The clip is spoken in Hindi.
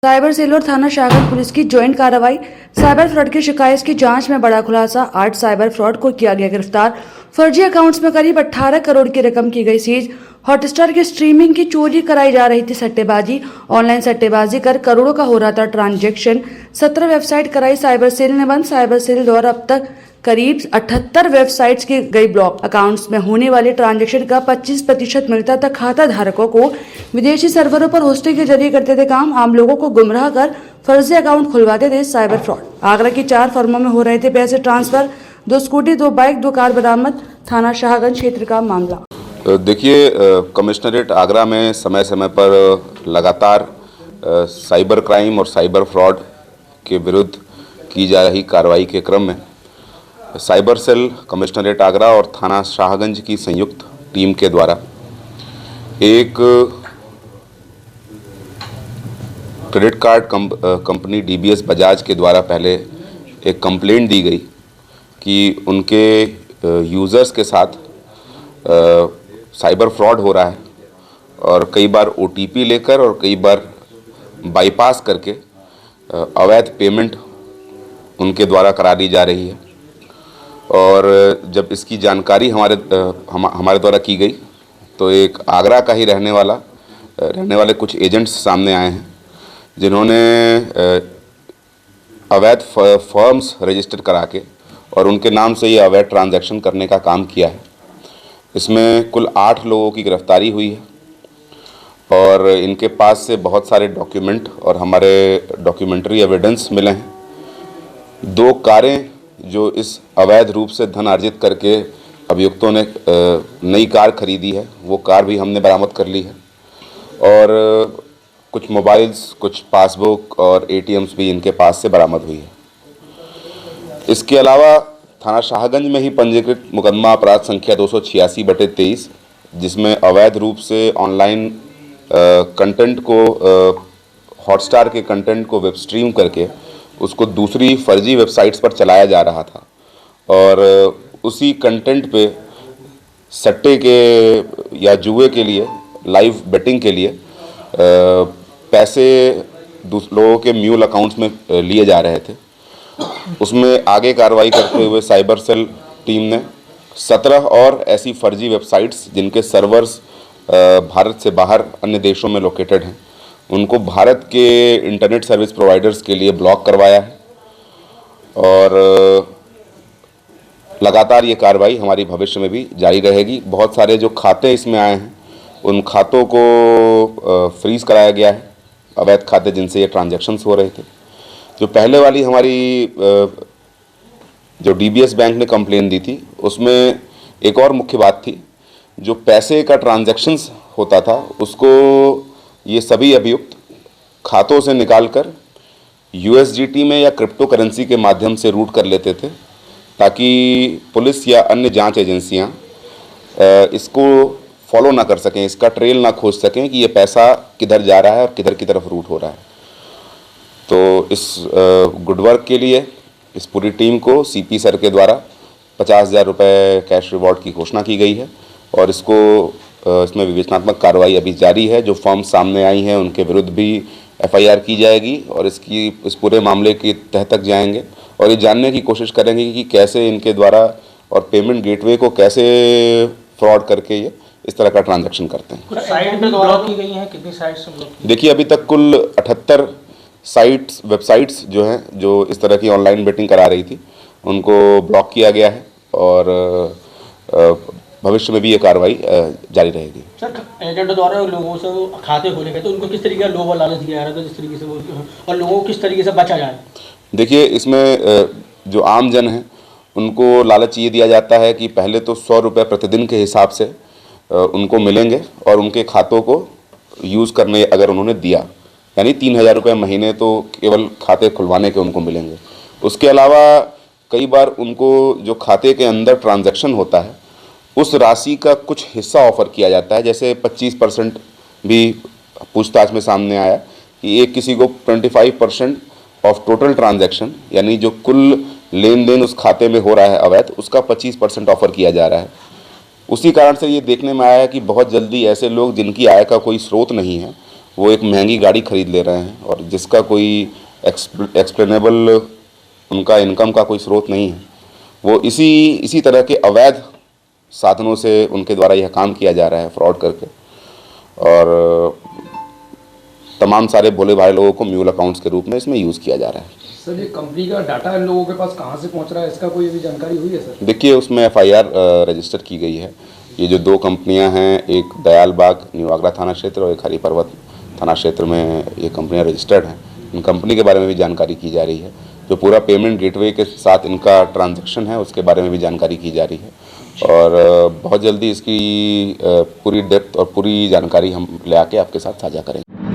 साइबर सेल और थाना शाहगंज पुलिस की ज्वाइंट कार्रवाई। साइबर फ्रॉड की शिकायत की जांच में बड़ा खुलासा। 8 साइबर फ्रॉड को किया गया गिरफ्तार। फर्जी अकाउंट्स में करीब 18 करोड़ की रकम की गई सीज। हॉटस्टार की स्ट्रीमिंग की चोरी कराई जा रही थी सट्टेबाजी। ऑनलाइन सट्टेबाजी कर करोड़ों का हो रहा था ट्रांजैक्शन। 17 वेबसाइट कराई साइबर सेल ने बंद। साइबर सेल द्वारा अब तक करीब 78 वेबसाइट्स की गई ब्लॉक। अकाउंट्स में होने वाले ट्रांजैक्शन का 25% मिलता था खाता धारकों को। विदेशी सर्वरों पर होस्टिंग के जरिए करते थे काम। आम लोगों को गुमराह कर फर्जी अकाउंट खुलवाते थे साइबर फ्रॉड। आगरा की 4 फर्मों में हो रहे थे पैसे ट्रांसफर। 2 स्कूटी, 2 बाइक, 2 कार बरामद। थाना शाहगंज क्षेत्र का मामला। देखिए, कमिश्नरेट आगरा में समय समय पर लगातार साइबर क्राइम और साइबर फ्रॉड के विरुद्ध की जा रही कार्रवाई के क्रम में साइबर सेल कमिश्नरेट आगरा और थाना शाहगंज की संयुक्त टीम के द्वारा एक credit card company DBS Bajaj के द्वारा पहले एक कंप्लेंट दी गई कि उनके यूज़र्स के साथ साइबर फ्रॉड हो रहा है और कई बार ओटीपी लेकर और कई बार बाईपास करके अवैध पेमेंट उनके द्वारा करा दी जा रही है। और जब इसकी जानकारी हमारे द्वारा की गई तो एक आगरा का ही रहने वाले कुछ एजेंट्स सामने आए हैं जिन्होंने अवैध फर्म्स रजिस्टर करा के और उनके नाम से ये अवैध ट्रांजैक्शन करने का काम किया है। इसमें कुल 8 लोगों की गिरफ्तारी हुई है और इनके पास से बहुत सारे डॉक्यूमेंट और हमारे डॉक्यूमेंट्री एविडेंस मिले हैं। 2 कारें जो इस अवैध रूप से धन अर्जित करके अभियुक्तों ने नई कार खरीदी है, वो कार भी हमने बरामद कर ली है और कुछ मोबाइल्स, कुछ पासबुक और एटीएम्स भी इनके पास से बरामद हुई है। इसके अलावा थाना शाहगंज में ही पंजीकृत मुकदमा अपराध संख्या 286/23 जिसमें अवैध रूप से ऑनलाइन कंटेंट को हॉटस्टार के कंटेंट को वेब स्ट्रीम करके उसको दूसरी फर्जी वेबसाइट्स पर चलाया जा रहा था और उसी कंटेंट पे सट्टे के या जुए के लिए, लाइव बेटिंग के लिए पैसे लोगों के म्यूल अकाउंट्स में लिए जा रहे थे। उसमें आगे कार्रवाई करते हुए साइबर सेल टीम ने 17 और ऐसी फर्जी वेबसाइट्स जिनके सर्वर्स भारत से बाहर अन्य देशों में लोकेटेड हैं उनको भारत के इंटरनेट सर्विस प्रोवाइडर्स के लिए ब्लॉक करवाया है और लगातार ये कार्रवाई हमारी भविष्य में भी जारी रहेगी। बहुत सारे जो खाते इसमें आए हैं उन खातों को फ्रीज कराया गया है, अवैध खाते जिनसे ये ट्रांजैक्शंस हो रहे थे। जो पहले वाली हमारी जो डीबीएस बैंक ने कंप्लेन दी थी उसमें एक और मुख्य बात थी, जो पैसे का ट्रांजैक्शंस होता था उसको ये सभी अभियुक्त खातों से निकालकर यूएसडीटी में या क्रिप्टो करेंसी के माध्यम से रूट कर लेते थे ताकि पुलिस या अन्य जांच एजेंसियां इसको फॉलो ना कर सकें, इसका ट्रेल ना खोज सकें कि ये पैसा किधर जा रहा है और किधर की तरफ रूट हो रहा है। तो इस गुड वर्क के लिए इस पूरी टीम को सीपी सर के द्वारा 50,000 रुपये कैश रिवॉर्ड की घोषणा की गई है और इसमें विवेचनात्मक कार्रवाई अभी जारी है। जो फर्म सामने आई हैं उनके विरुद्ध भी एफआईआर की जाएगी और इस पूरे मामले की तह तक जाएंगे और ये जानने की कोशिश करेंगे कि कैसे इनके द्वारा और पेमेंट गेटवे को कैसे फ्रॉड करके ये इस तरह का ट्रांजैक्शन करते हैं। साइट पे ब्लॉक की गई हैं, कितनी साइट्स ब्लॉक की? देखिए, अभी तक कुल 78 वेबसाइट्स जो हैं जो इस तरह की ऑनलाइन बेटिंग करा रही थी उनको ब्लॉक किया गया है और भविष्य में भी ये कार्रवाई जारी रहेगी। सर, एजेंट द्वारा लोगों से खाते खोले गए तो उनको किस तरीके का लोभ और लालच दिया जा रहा था, जिस तरीके से और लोगों को किस तरीके से बचा जाए? देखिए, इसमें जो आम जन हैं उनको लालच ये दिया जाता है कि पहले तो 100 रुपये प्रतिदिन के हिसाब से उनको मिलेंगे और उनके खातों को यूज़ करने अगर उन्होंने दिया यानी 3,000 रुपये महीने तो केवल खाते खुलवाने के उनको मिलेंगे। उसके अलावा कई बार उनको जो खाते के अंदर ट्रांजैक्शन होता है उस राशि का कुछ हिस्सा ऑफ़र किया जाता है। जैसे 25% भी पूछताछ में सामने आया कि एक किसी को 25% ऑफ टोटल ट्रांजैक्शन यानी जो कुल लेन देन उस खाते में हो रहा है अवैध, उसका 25% ऑफ़र किया जा रहा है। उसी कारण से ये देखने में आया कि बहुत जल्दी ऐसे लोग जिनकी आय का कोई स्रोत नहीं है वो एक महंगी गाड़ी खरीद ले रहे हैं और जिसका कोई एक्सप्लेनेबल उनका इनकम का कोई स्रोत नहीं है। वो इसी तरह के अवैध साधनों से उनके द्वारा यह काम किया जा रहा है, फ्रॉड करके, और तमाम सारे भोले भाले लोगों को म्यूल अकाउंट्स के रूप में इसमें यूज़ किया जा रहा है। सर, ये कंपनी का डाटा इन लोगों के पास कहाँ से पहुँच रहा है, इसका कोई अभी जानकारी हुई है सर? देखिए, उसमें FIR रजिस्टर की गई है। ये जो 2 कंपनियां हैं, एक दयालबाग न्यू आगरा थाना क्षेत्र और एक हरी पर्वत थाना क्षेत्र में ये कंपनियां रजिस्टर्ड हैं। इन कंपनी के बारे में भी जानकारी की जा रही है। जो पूरा पेमेंट गेटवे के साथ इनका ट्रांजैक्शन है उसके बारे में भी जानकारी की जा रही है और बहुत जल्दी इसकी पूरी डेप्थ और पूरी जानकारी हम ले आके आपके साथ साझा करेंगे।